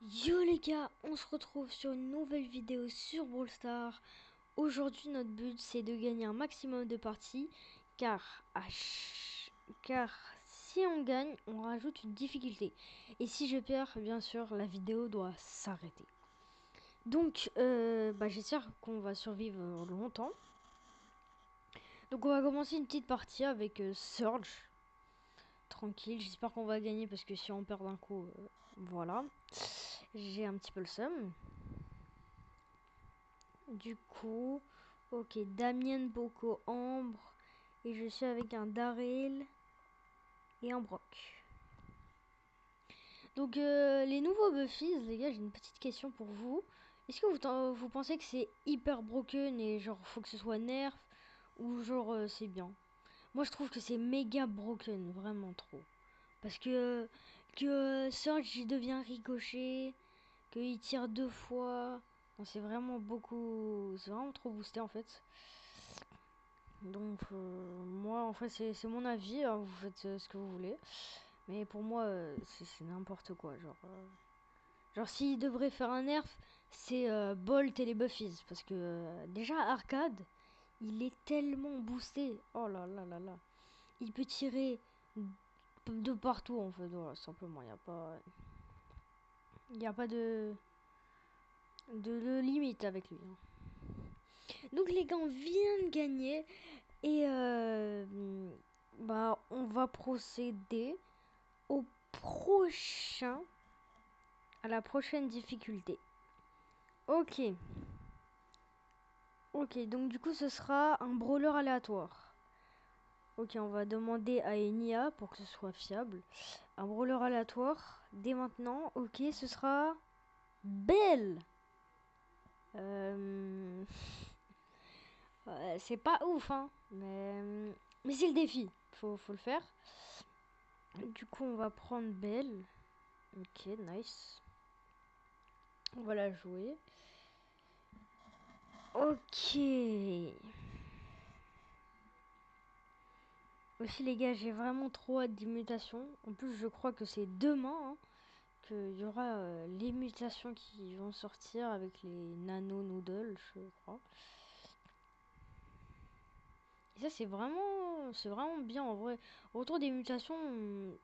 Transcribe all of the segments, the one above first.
Yo les gars, on se retrouve sur une nouvelle vidéo sur Brawl Stars. Aujourd'hui notre but c'est de gagner un maximum de parties car, car si on gagne on rajoute une difficulté. Et si je perds bien sûr la vidéo doit s'arrêter. Donc j'espère qu'on va survivre longtemps. Donc on va commencer une petite partie avec Surge. Tranquille, j'espère qu'on va gagner parce que si on perd d'un coup, voilà. J'ai un petit peu le seum. Du coup, ok, Damien, Boko, Ambre. Et je suis avec un Daryl et un Brock. Donc, les nouveaux Buffies, les gars, j'ai une petite question pour vous. Est-ce que vous pensez que c'est hyper broken et genre faut que ce soit nerf ou genre c'est bien? Moi je trouve que c'est méga broken, vraiment trop. Parce que Surge il devient ricochet, qu'il tire 2 fois. Non, c'est vraiment beaucoup. C'est vraiment trop boosté en fait. Donc moi en fait c'est mon avis, hein, vous faites ce que vous voulez. Mais pour moi c'est n'importe quoi. Genre s'il devrait faire un nerf, c'est Bolt et les Buffies. Parce que déjà Arcade, il est tellement boosté. Oh là là là là. Il peut tirer de partout en fait. Voilà, simplement, il n'y a pas de limite avec lui, hein. Donc les gars, on vient de gagner. Et on va procéder au prochain, à la prochaine difficulté. Ok. Ok, donc du coup, ce sera un brawler aléatoire. Ok, on va demander à une IA pour que ce soit fiable. Un brawler aléatoire, dès maintenant. Ok, ce sera Belle. Euh, c'est pas ouf, hein. Mais c'est le défi. Faut le faire. Du coup, on va prendre Belle. Ok, nice. On va la jouer. Ok. Aussi les gars, j'ai vraiment trop hâte des mutations. En plus, je crois que c'est demain hein, qu'il y aura les mutations qui vont sortir avec les nano noodles, je crois. Et ça, c'est vraiment bien en vrai. Autour des mutations,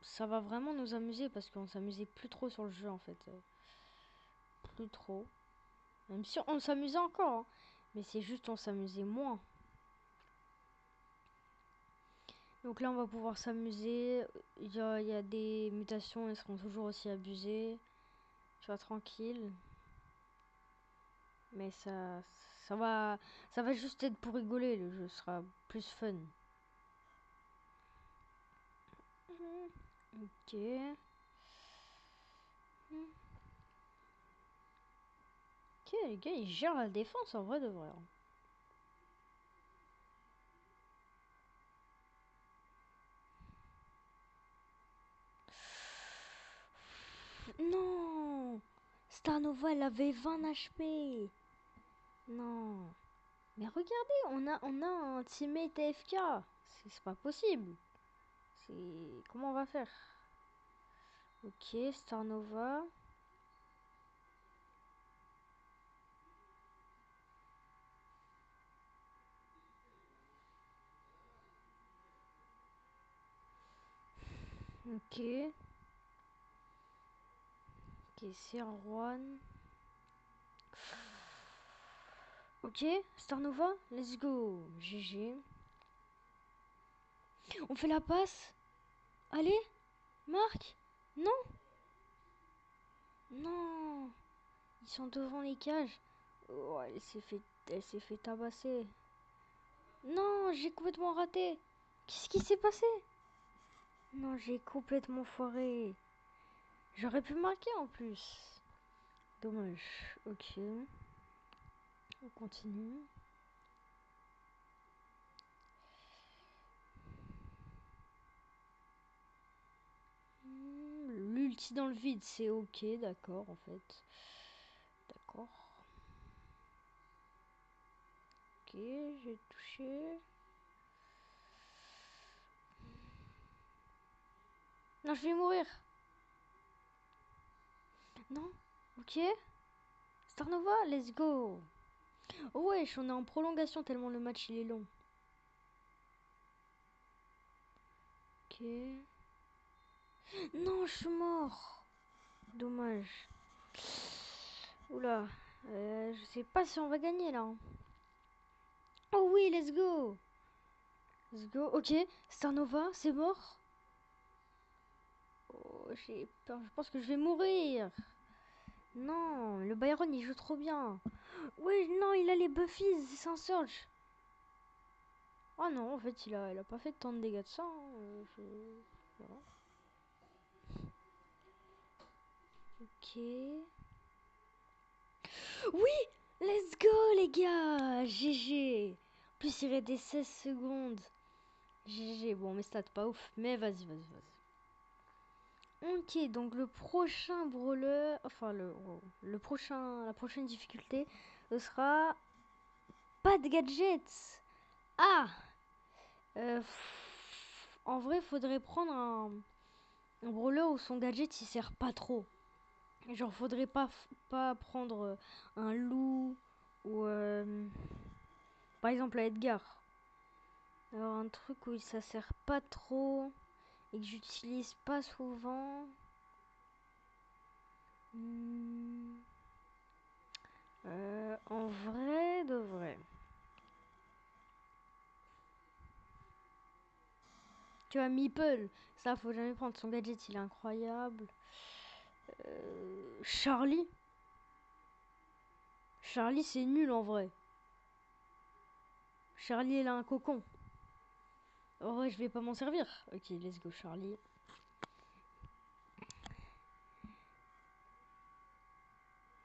ça va vraiment nous amuser parce qu'on s'amusait plus trop sur le jeu en fait. Plus trop. Même si on s'amusait encore, hein, mais c'est juste on s'amusait moins. Donc là, on va pouvoir s'amuser. Il y a des mutations, elles seront toujours aussi abusées. Tu vois, tranquille. Mais ça va, ça va juste être pour rigoler. Le jeu sera plus fun. Ok. Ok, les gars, ils gèrent la défense en vrai de vrai, hein. Non! Starnova, elle avait 20 HP. Non. Mais regardez, on a un teammate AFK. C'est pas possible. Comment on va faire? Ok, Starnova. Ok. Ok, c'est Juan. Ok, Starnova, let's go. GG. On fait la passe. Allez, Marc. Non, non. Ils sont devant les cages. Oh, elle s'est fait tabasser. Non, j'ai complètement raté. Qu'est-ce qui s'est passé? Non, j'ai complètement foiré. J'aurais pu marquer en plus. Dommage. Ok, on continue. L'ulti dans le vide, c'est ok, d'accord en fait. D'accord. Ok, j'ai touché. Non, je vais mourir. Non, Ok. Starnova, let's go. Oh wesh, on est en prolongation tellement le match il est long. Ok. Non, je suis mort. Dommage. Oula. Je sais pas si on va gagner là. Oh oui, let's go. Let's go. Ok. Starnova, c'est mort. Oh, j'ai peur. Je pense que je vais mourir. Non, le Byron il joue trop bien. Oui, non, il a les Buffies, c'est un Surge. Ah non, en fait, il a pas fait tant de dégâts de ça. Hein. Voilà. Ok. Oui, let's go les gars. GG. En plus, il restait 16 secondes. GG. Bon, mes stats pas ouf, mais vas-y, vas-y, vas-y. Ok, donc le prochain brawler, enfin la prochaine difficulté, ce sera pas de gadgets. Ah, en vrai, faudrait prendre un brawler où son gadget il sert pas trop. Genre, faudrait pas prendre un loup ou par exemple à Edgar. Alors, un truc où ça sert pas trop et que j'utilise pas souvent. Hmm, en vrai de vrai. Tu vois, Meeple, ça faut jamais prendre. Son gadget il est incroyable. Charlie. Charlie c'est nul en vrai. Charlie il a un cocon. En vrai je vais pas m'en servir. Ok, let's go Charlie.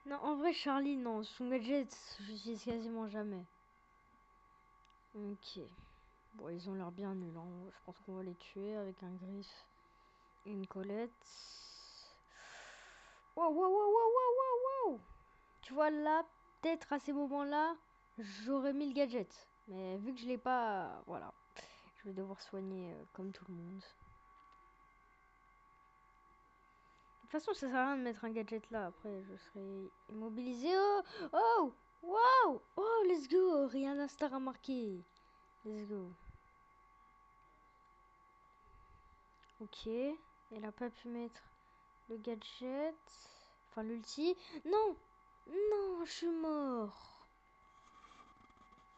Non, en vrai Charlie non. Son gadget j'utilise quasiment jamais. Ok. Bon, ils ont l'air bien nuls. Hein. Je pense qu'on va les tuer avec un griffe et une Colette. Wow, wow, wow, wow, wow, wow, wow. Tu vois, là, peut-être à ces moments-là, j'aurais mis le gadget. Mais vu que je l'ai pas, voilà. Je vais devoir soigner comme tout le monde. De toute façon, ça sert à rien de mettre un gadget là. Après, je serai immobilisé. Oh, oh, wow, oh, let's go. Rien à star à marquer. Let's go. Ok. Elle a pas pu mettre le gadget. Enfin, l'ulti. Non, non, je suis mort.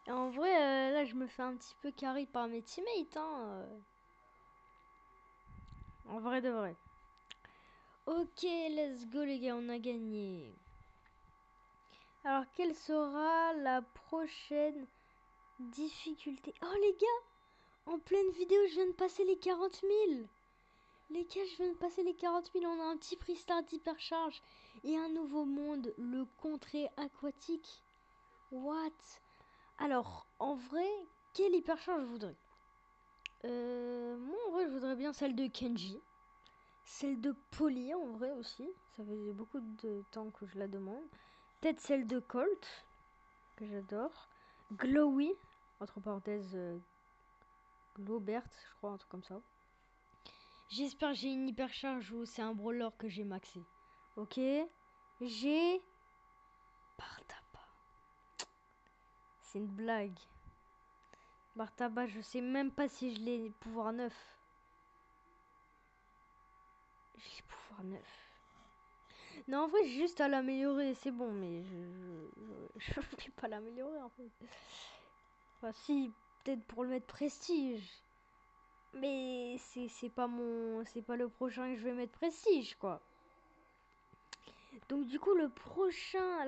Et en vrai, là, je me fais un petit peu carry par mes teammates. Hein. En vrai de vrai. Ok, let's go les gars, on a gagné. Alors, quelle sera la prochaine difficulté? Oh les gars, en pleine vidéo, je viens de passer les 40 000. Les gars, je viens de passer les 40 000. On a un petit prix start d'hypercharge et un nouveau monde, le contrée aquatique. What? Alors, en vrai, quelle hypercharge je voudrais? Moi, en vrai, je voudrais bien celle de Kenji. Celle de Polly, en vrai aussi. Ça fait beaucoup de temps que je la demande. Peut-être celle de Colt, que j'adore. Glowy, entre parenthèses, Glowbert, je crois, un truc comme ça. J'espère que j'ai une hypercharge ou c'est un brawler que j'ai maxé. Ok. J'ai... Bartaba. C'est une blague. Bartaba, je sais même pas si je l'ai pouvoir 9. J'ai pouvoir 9. Non, en vrai, j'ai juste à l'améliorer, c'est bon, mais je vais pas l'améliorer en fait. Enfin, si, peut-être pour le mettre prestige. Mais c'est pas le prochain que je vais mettre prestige, quoi. Donc, du coup, la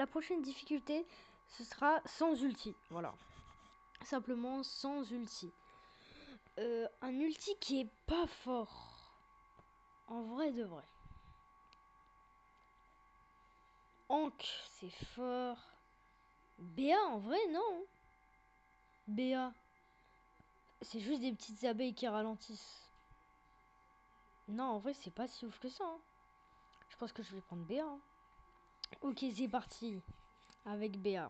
prochaine difficulté, ce sera sans ulti. Voilà. Simplement sans ulti. Un ulti qui est pas fort. En vrai de vrai. Hank, c'est fort. BA, en vrai, non. BA, c'est juste des petites abeilles qui ralentissent. Non, en vrai, c'est pas si ouf que ça. Hein. Je pense que je vais prendre BA. Hein. Ok, c'est parti. Avec BA.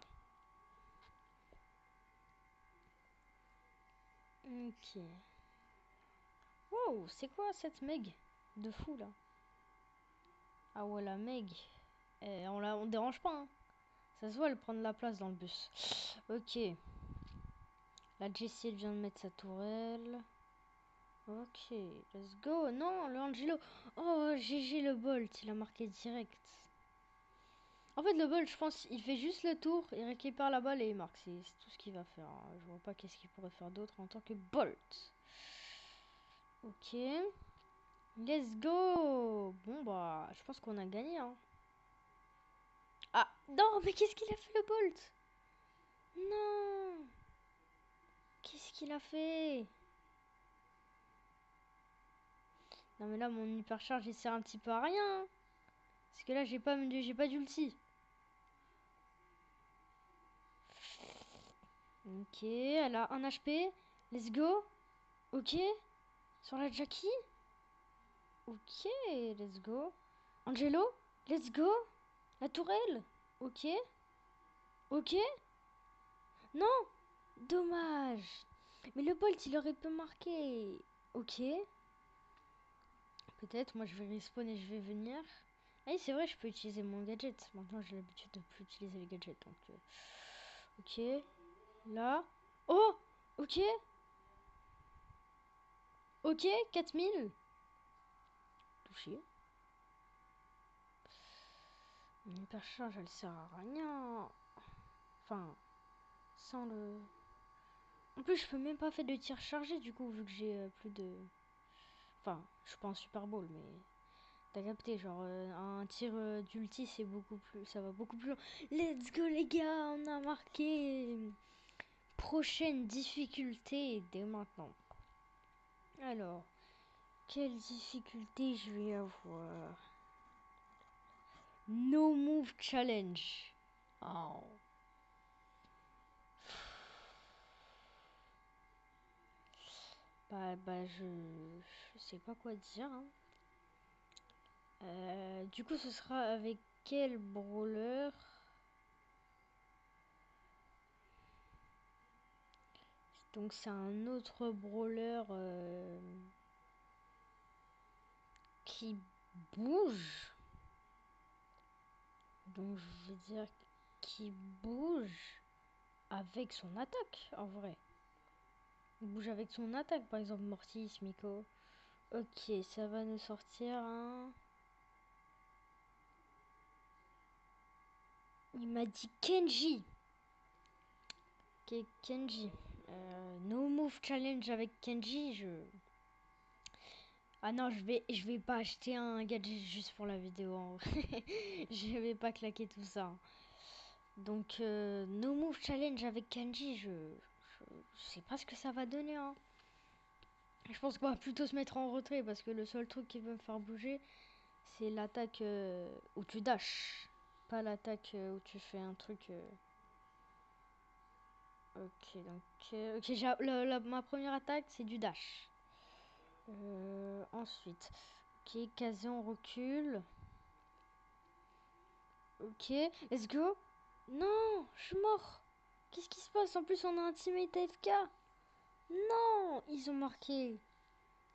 Ok. Wow, c'est quoi cette Meg de fou là? Ah ouais, la Meg. Et on dérange pas, hein. Ça se voit, elle prend de la place dans le bus. Ok. La Jessie, elle vient de mettre sa tourelle. Ok, let's go. Non, le Angelo. Oh, GG le Bolt, il a marqué direct. En fait, le Bolt, je pense, il fait juste le tour, il récupère la balle et il marque. C'est tout ce qu'il va faire, hein. Je vois pas qu'est-ce qu'il pourrait faire d'autre en tant que Bolt. Ok. Let's go. Bon, bah, je pense qu'on a gagné, hein. Ah, non, mais qu'est-ce qu'il a fait, le Bolt? Non. Qu'est-ce qu'il a fait? Non, mais là, mon hypercharge, il sert un petit peu à rien, hein. Parce que là, j'ai pas d'ulti. Ok, elle a 1 HP. Let's go. Ok. Sur la Jackie. Ok, let's go. Angelo. Let's go. La tourelle. Ok. Ok. Non. Dommage. Mais le Bolt, il aurait pu marquer. Ok. Peut-être, moi je vais respawn et je vais venir. Ah oui, c'est vrai, je peux utiliser mon gadget. Maintenant, j'ai l'habitude de plus utiliser les gadgets. Donc, ok. Là. Oh. Ok. Ok, 4000. Touché. Mon hypercharge, elle sert à rien. Enfin, sans le... En plus, je peux même pas faire de tir chargé, du coup, vu que j'ai plus de... Enfin, je suis pas en Super Bowl, mais... T'as capté, genre, un tir d'ulti, c'est beaucoup plus... Ça va beaucoup plus loin. Let's go, les gars, on a marqué. Prochaine difficulté dès maintenant. Alors, quelle difficulté je vais avoir? No Move Challenge. Oh. Je sais pas quoi dire, hein. Du coup, ce sera avec quel brawler? Donc, c'est un autre brawler qui bouge. Donc, je vais dire qui bouge avec son attaque, en vrai. Il bouge avec son attaque, par exemple Mortis, Miko. Ok, ça va nous sortir un... Il m'a dit Kenji. Ok, Kenji. No Move Challenge avec Kenji, Ah non, je vais pas acheter un gadget juste pour la vidéo, en vrai. Je vais pas claquer tout ça. Donc, No Move Challenge avec Kenji, je sais pas ce que ça va donner, hein. Je pense qu'on va plutôt se mettre en retrait parce que le seul truc qui veut me faire bouger, c'est l'attaque où tu dash. Pas l'attaque où tu fais un truc... Ok, donc... ok, ma première attaque, c'est du dash. Ensuite... Ok, casé, on recule. Ok, let's go. Non, je suis mort. Qu'est-ce qui se passe? En plus, on a un teammate AFK. Non, ils ont marqué.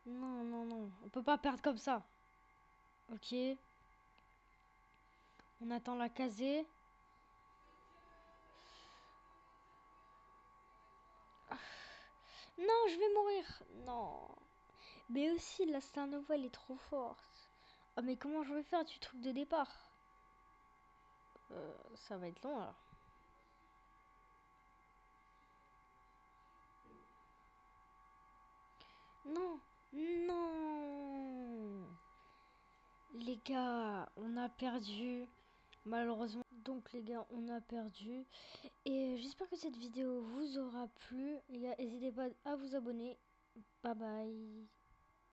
Non, non, non. On peut pas perdre comme ça. Ok. On attend la casée. Non, je vais mourir. Non. Mais aussi, la Star Nova, elle est trop forte. Oh, mais comment je vais faire du truc de départ? Ça va être long, alors. Non. Non. Les gars, on a perdu. Malheureusement. Donc les gars, on a perdu. Et j'espère que cette vidéo vous aura plu. Les gars, n'hésitez pas à vous abonner. Bye bye.